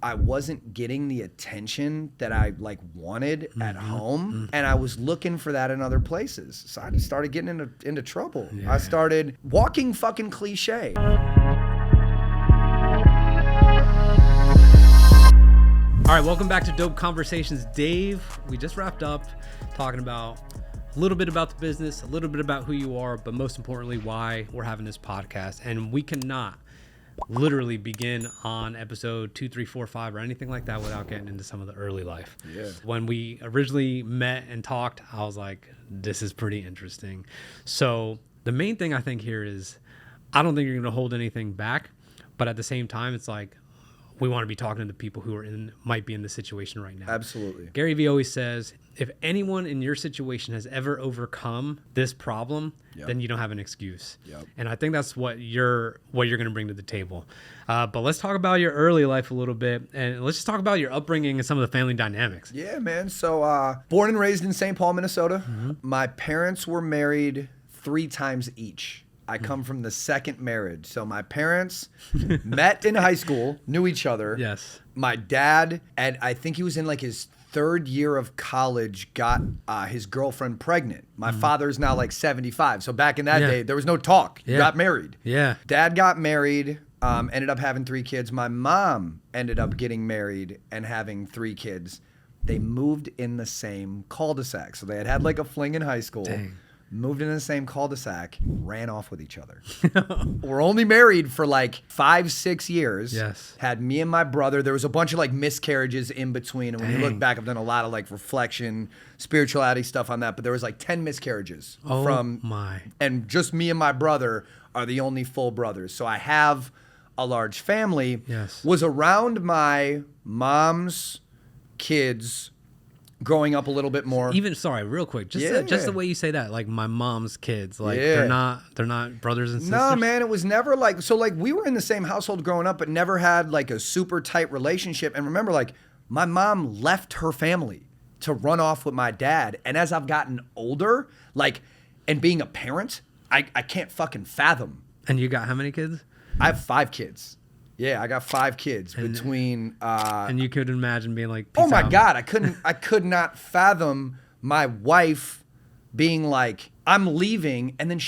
I wasn't getting the attention that I like wanted at home, and I was looking for that in other places. So I just started getting into trouble. Yeah. I started walking fucking cliche. All right, welcome back to Dope Conversations. Dave, we just wrapped up talking about a little bit about the business, a little bit about who you are, but most importantly, why we're having this podcast. And we cannot literally begin on episode 2, 3, 4, 5 or anything like that without getting into some of the early life. Yeah. When we originally met and talked, I was like, this is pretty interesting. So the main thing I think here is, I don't think you're going to hold anything back, but at the same time, it's like, we want to be talking to the people who might be in the situation right now. Absolutely. Gary Vee always says, if anyone in your situation has ever overcome this problem, then you don't have an excuse. And I think that's what you're going to bring to the table. But let's talk about your early life a little bit, and let's just talk about your upbringing and some of the family dynamics. Yeah, man. So born and raised in St. Paul, Minnesota. My parents were married 3 times each. I come from the second marriage. So my parents met in high school, knew each other. Yes. My dad, and I think he was in like his 3rd year of college, got his girlfriend pregnant. My father's now like 75. So back in that day, there was no talk. You got married. Yeah. Dad got married, ended up having 3 kids. My mom ended up getting married and having 3 kids. They moved in the same cul-de-sac. So they had like a fling in high school. Dang. Moved in the same cul-de-sac, ran off with each other. We're only married for like 5-6 years. Yes. Had me and my brother. There was a bunch of like miscarriages in between. And when you look back, I've done a lot of like reflection, spirituality stuff on that. But there was like 10 miscarriages and just me and my brother are the only full brothers. So I have a large family. Yes. Was around my mom's kids growing up a little bit more. Even real quick, just the way you say that, like my mom's kids, like they're not brothers and sisters. No, man, it was never like, so like we were in the same household growing up, but never had like a super tight relationship. And remember, like my mom left her family to run off with my dad. And as I've gotten older, like, and being a parent, I can't fucking fathom. And you got how many kids? I have 5 kids. Yeah, I got 5 kids between. And you could imagine being like, oh my out. God, I could not fathom my wife being like, I'm leaving, and then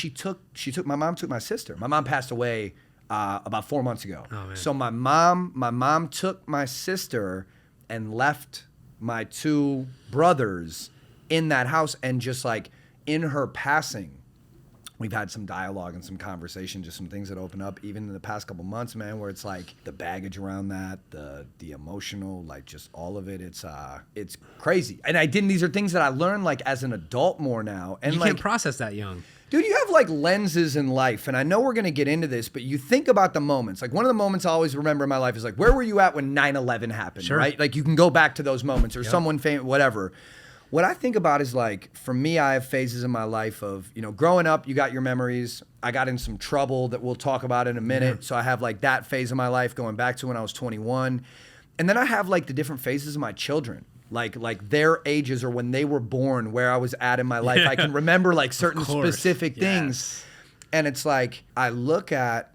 my mom took my sister. My mom passed away about 4 months ago. Oh, man. So my mom took my sister and left my 2 brothers in that house, and just like in her passing, we've had some dialogue and some conversation, just some things that open up even in the past couple months, man, where it's like the baggage around that, the emotional, like just all of it. It's crazy. And these are things that I learned like as an adult more now. And you like, can't process that young. Dude, you have like lenses in life, and I know we're going to get into this, but you think about the moments. Like one of the moments I always remember in my life is like, where were you at when 9/11 happened, Sure. right? Like you can go back to those moments, or someone famous, whatever. What I think about is like, for me, I have phases in my life of, growing up, you got your memories. I got in some trouble that we'll talk about in a minute. Yeah. So I have like that phase of my life going back to when I was 21. And then I have like the different phases of my children, like their ages or when they were born, where I was at in my life. Yeah. I can remember like certain specific things. And it's like, I look at,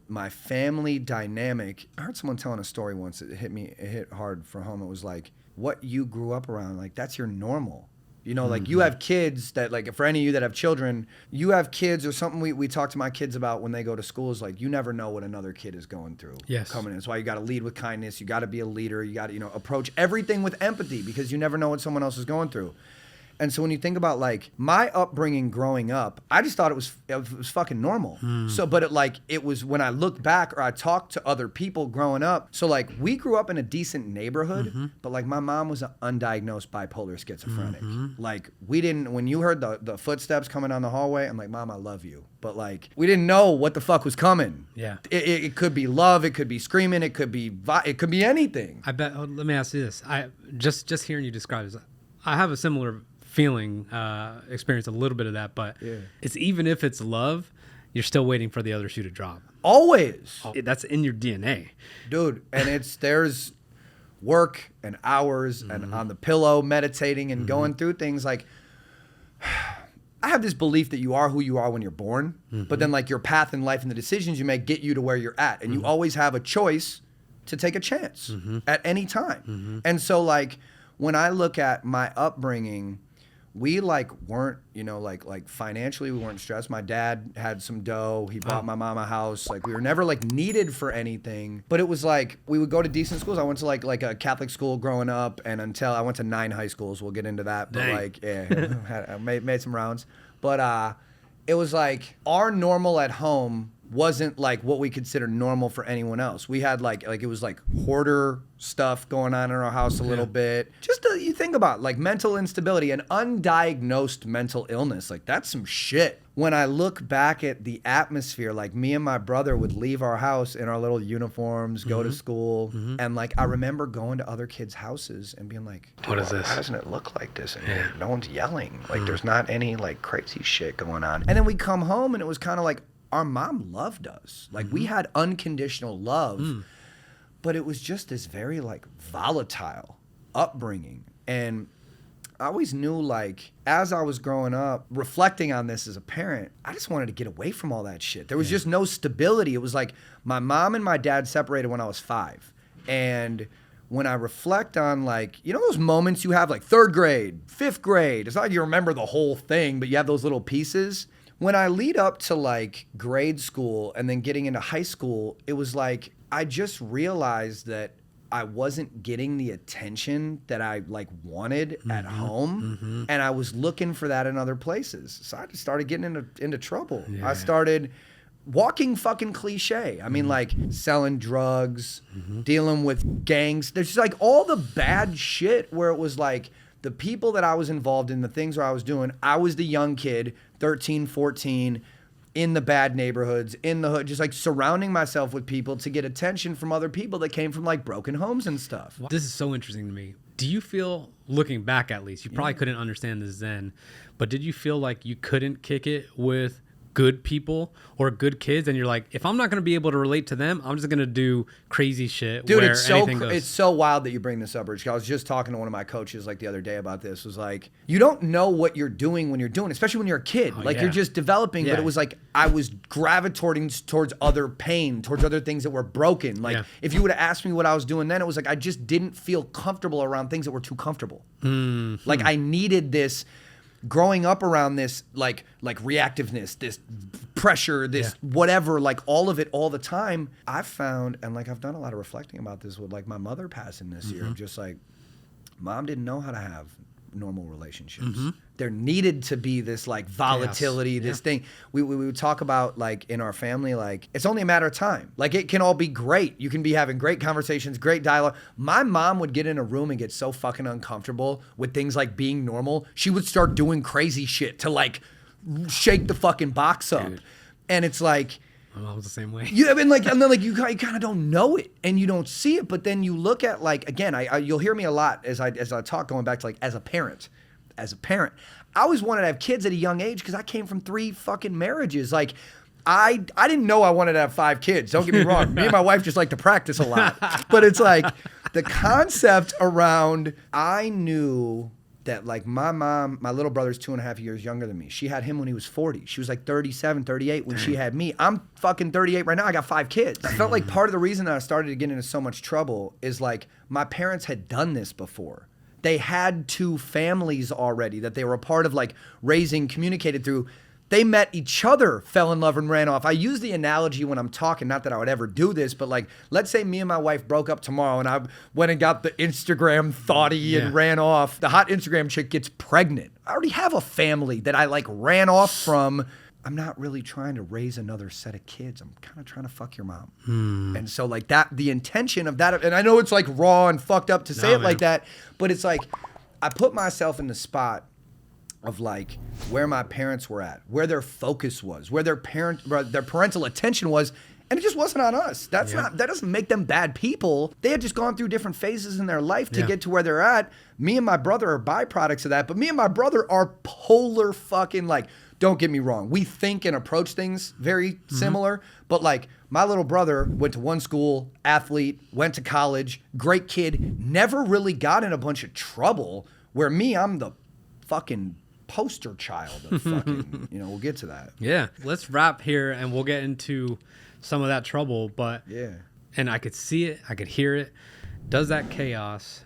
my family dynamic. I heard someone telling a story once. It hit hard for home. It was like, what you grew up around, like that's your normal. Like you have kids that, like, for any of you that have children, you have kids, or something we talk to my kids about when they go to school is like, you never know what another kid is going through. Yes. Coming in. That's why you got to lead with kindness. You got to be a leader. You got to, approach everything with empathy, because you never know what someone else is going through. And so when you think about like my upbringing growing up, I just thought it was fucking normal. So, but it was when I look back or I talked to other people growing up. So like we grew up in a decent neighborhood, but like my mom was an undiagnosed bipolar schizophrenic. Like we didn't, when you heard the footsteps coming down the hallway, I'm like, Mom, I love you. But like, we didn't know what the fuck was coming. Yeah. It could be love. It could be screaming. It could be anything. I bet, let me ask you this. I just hearing you describe this, I have a similar feeling, experience a little bit of that, but it's, even if it's love, you're still waiting for the other shoe to drop. Always. That's in your DNA. Dude, and there's work and hours and on the pillow meditating and going through things like, I have this belief that you are who you are when you're born, but then like your path in life and the decisions you make get you to where you're at. And you always have a choice to take a chance at any time. And so like when I look at my upbringing, we like weren't, you know, like financially we weren't stressed. My dad had some dough. He bought my mom a house. Like we were never like needed for anything. But it was like we would go to decent schools. I went to like a Catholic school growing up, and until I went to 9 high schools. We'll get into that. But like I made some rounds. But it was like our normal at home wasn't like what we consider normal for anyone else. We had like it was like hoarder stuff going on in our house a little bit. Just you think about like mental instability and undiagnosed mental illness. Like that's some shit. When I look back at the atmosphere, like me and my brother would leave our house in our little uniforms, go to school. And like I remember going to other kids' houses and being like, what is this? Why doesn't it look like this? And no one's yelling. Like there's not any like crazy shit going on. And then we come home and it was kind of like, our mom loved us. Like we had unconditional love, but it was just this very like volatile upbringing. And I always knew like as I was growing up, reflecting on this as a parent, I just wanted to get away from all that shit. There was just no stability. It was like my mom and my dad separated when I was 5. And when I reflect on like, you know those moments you have like 3rd grade, 5th grade, it's not like you remember the whole thing, but you have those little pieces. When I lead up to like grade school and then getting into high school, it was like I just realized that I wasn't getting the attention that I like wanted at home, and I was looking for that in other places. So I just started getting into trouble. I started walking fucking cliche. I mean, like selling drugs, dealing with gangs. There's just like all the bad shit where it was like the people that I was involved in, the things where I was doing, I was the young kid, 13, 14, in the bad neighborhoods, in the hood, just like surrounding myself with people to get attention from other people that came from like broken homes and stuff. This is so interesting to me. Do you feel, looking back at least, you probably couldn't understand this then, but did you feel like you couldn't kick it with good people or good kids, and you're like, if I'm not going to be able to relate to them, I'm just going to do crazy shit? Dude, where it's so wild that you bring this up, Rich. I was just talking to one of my coaches like the other day about this. It was like, you don't know what you're doing when you're doing, especially when you're a kid. You're just developing, but it was like I was gravitating towards other pain, towards other things that were broken. Like if you would have asked me what I was doing then, it was like I just didn't feel comfortable around things that were too comfortable. Like I needed this. Growing up around this like reactiveness, this pressure, this whatever, like all of it all the time, I've found, and like I've done a lot of reflecting about this with like my mother passing this year. I'm just like, Mom didn't know how to have normal relationships. There needed to be this like volatility, this thing. We would talk about like in our family, like it's only a matter of time. Like it can all be great. You can be having great conversations, great dialogue. My mom would get in a room and get so fucking uncomfortable with things like being normal. She would start doing crazy shit to like shake the fucking box up. Dude. And it's like, my mom was the same way. Yeah, I mean, like, and then like you kind of don't know it and you don't see it, but then you look at like, again, you'll hear me a lot as I talk, going back to like as a parent, I always wanted to have kids at a young age because I came from 3 fucking marriages. Like, I didn't know I wanted to have 5 kids. Don't get me wrong. Me and my wife just like to practice a lot, but it's like the concept around. I knew that like my mom, my little brother's 2.5 years younger than me. She had him when he was 40. She was like 37, 38 when she had me. I'm fucking 38 right now. I got 5 kids. I felt like part of the reason that I started to get into so much trouble is like my parents had done this before. They had 2 families already that they were a part of, like raising, communicated through. They met each other, fell in love, and ran off. I use the analogy when I'm talking, not that I would ever do this, but like, let's say me and my wife broke up tomorrow and I went and got the Instagram thotty and ran off. The hot Instagram chick gets pregnant. I already have a family that I like ran off from. I'm not really trying to raise another set of kids. I'm kind of trying to fuck your mom. And so like that, the intention of that, and I know it's like raw and fucked up to say it like that, but it's like, I put myself in the spot of like where my parents were at, where their focus was, where their parental attention was, and it just wasn't on us. That doesn't make them bad people. They had just gone through different phases in their life to get to where they're at. Me and my brother are byproducts of that, but me and my brother are polar fucking like, don't get me wrong, we think and approach things very similar, but like my little brother went to one school, athlete, went to college, great kid, never really got in a bunch of trouble, where me, I'm the fucking poster child of fucking, we'll get to that. Yeah. Let's wrap here and we'll get into some of that trouble. But and I could see it, I could hear it. Does that chaos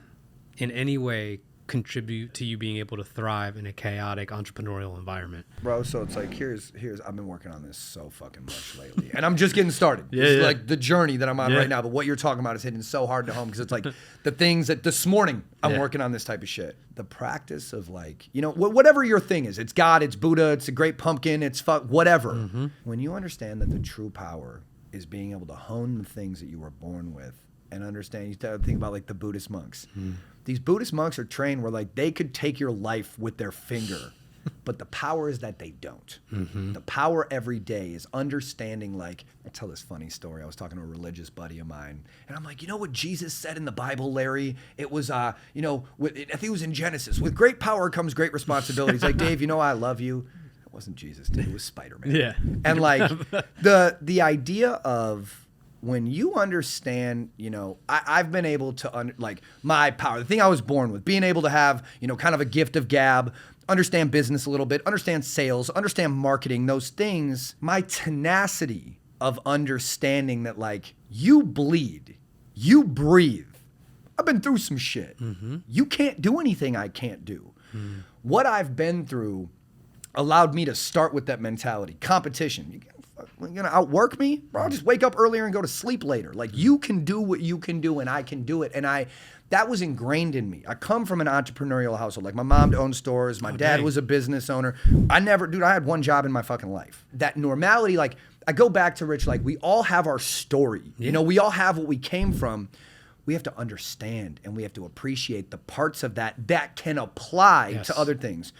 in any way contribute to you being able to thrive in a chaotic entrepreneurial environment? Bro, so it's like, here's I've been working on this so fucking much lately, and I'm just getting started. Yeah, It's yeah. like the journey that I'm on right now, but what you're talking about is hitting so hard to home, because it's like the things that this morning I'm working on this type of shit. The practice of, like, you know, whatever your thing is, it's God, it's Buddha, it's a great pumpkin, it's whatever. When you understand that the true power is being able to hone the things that you were born with, and understand, you think about like the Buddhist monks. These Buddhist monks are trained where, like, they could take your life with their finger, but the power is that they don't. The power every day is understanding, like, I'll tell this funny story. I was talking to a religious buddy of mine, and I'm like, you know what Jesus said in the Bible, Larry? It was, you know, I think it was in Genesis, with great power comes great responsibility. He's like, Dave, you know I love you. It wasn't Jesus, dude. It was Spider-Man. Yeah. And like the idea of, when you understand, you know, I've been able to, like, my power, the thing I was born with, being able to have, you know, kind of a gift of gab, understand business a little bit, understand sales, understand marketing, those things, my tenacity of understanding that, like, you bleed, you breathe. I've been through some shit. You can't do anything I can't do. What I've been through allowed me to start with that mentality. Competition. You're gonna outwork me? Bro, I'll just wake up earlier and go to sleep later. Like, you can do what you can do, and I can do it. And that was ingrained in me. I come from an entrepreneurial household. Like, my mom owned stores. My dad was a business owner. I had one job in my fucking life. That normality, like, I go back to Rich, like, we all have our story. You know, we all have what we came from. We have to understand, and we have to appreciate the parts of that can apply to other things.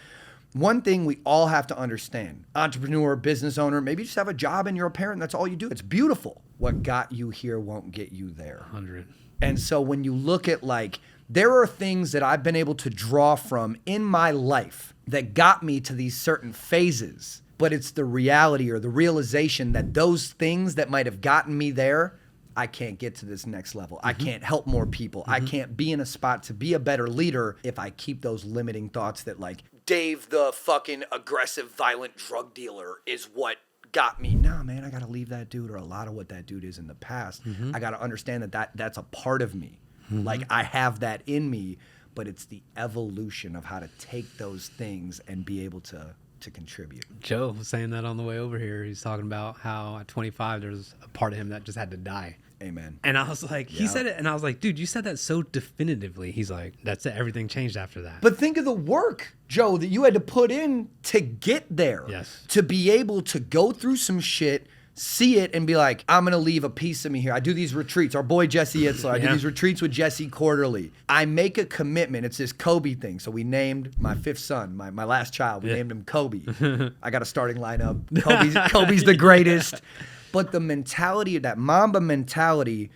One thing we all have to understand, entrepreneur, business owner, maybe you just have a job and you're a parent and that's all you do. It's beautiful. What got you here won't get you there. 100. And so when you look at, like, there are things that I've been able to draw from in my life that got me to these certain phases, but it's the reality or the realization that those things that might have gotten me there, I can't get to this next level. I can't help more people. I can't be in a spot to be a better leader if I keep those limiting thoughts that, like, Dave, the fucking aggressive, violent drug dealer, is what got me. Nah, man, I got to leave that dude, or a lot of what that dude is in the past. I got to understand that's a part of me. Like, I have that in me, but it's the evolution of how to take those things and be able to contribute. Joe was saying that on the way over here. He's talking about how at 25, there's a part of him that just had to die. Amen. And I was like, he said it, and I was like, dude, you said that so definitively. He's like, that's it. Everything changed after that. But think of the work, Joe, that you had to put in to get there. Yes. To be able to go through some shit, see it, and be like, I'm going to leave a piece of me here. I do these retreats. Our boy Jesse Itzler, I do these retreats with Jesse quarterly. I make a commitment. It's this Kobe thing. So we named my fifth son, my last child, we named him Kobe. I got a starting lineup. Kobe's the greatest. But the mentality, that Mamba mentality,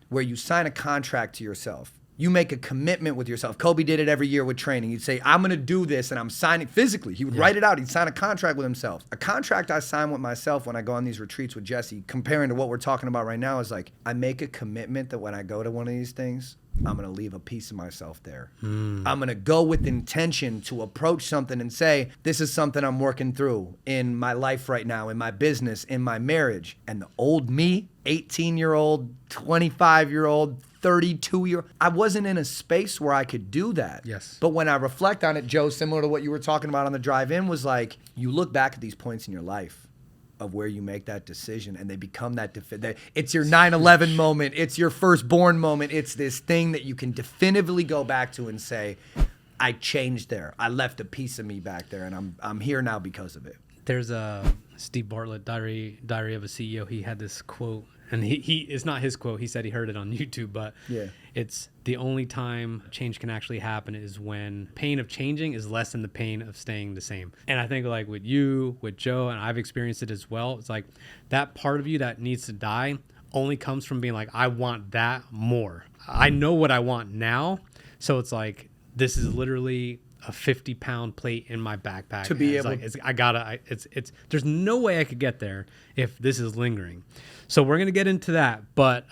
where you sign a contract to yourself, you make a commitment with yourself. Kobe did it every year with training. He'd say, I'm going to do this, and I'm signing physically. He would write it out. He'd sign a contract with himself. A contract I sign with myself when I go on these retreats with Jesse, comparing to what we're talking about right now, is like, I make a commitment that when I go to one of these things, I'm going to leave a piece of myself there. I'm going to go with intention to approach something and say, this is something I'm working through in my life right now, in my business, in my marriage. And the old me, 18-year-old, 25-year-old, 32-year-old, I wasn't in a space where I could do that. Yes. But when I reflect on it, Joe, similar to what you were talking about on the drive in, was like, you look back at these points in your life of where you make that decision, and they become that it's your 9/11 moment, it's your firstborn moment, it's this thing that you can definitively go back to and say, I changed there, I left a piece of me back there, and I'm here now because of it. There's a Steve Bartlett, Diary of a CEO. He had this quote, and he it's not his quote. He said he heard it on YouTube, but it's the only time change can actually happen is when pain of changing is less than the pain of staying the same. And I think, like, with you, with Joe, and I've experienced it as well. It's like that part of you that needs to die only comes from being like, I want that more. I know what I want now. So it's like, this is literally a 50-pound plate in my backpack. To be able, able, it's there's no way I could get there if this is lingering. So we're gonna get into that, but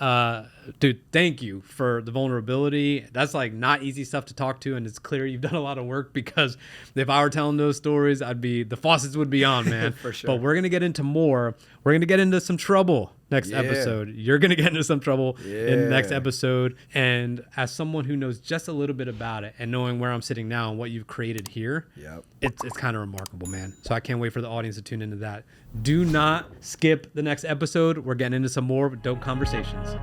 dude, thank you for the vulnerability. That's like not easy stuff to talk to, and it's clear you've done a lot of work, because if I were telling those stories, the faucets would be on, man. For sure. But we're gonna get into more. We're going to get into some trouble next Yeah. episode. You're going to get into some trouble in the next Yeah. episode. And as someone who knows just a little bit about it and knowing where I'm sitting now and what you've created here, Yep. it's kind of remarkable, man. So I can't wait for the audience to tune into that. Do not skip the next episode. We're getting into some more dope conversations.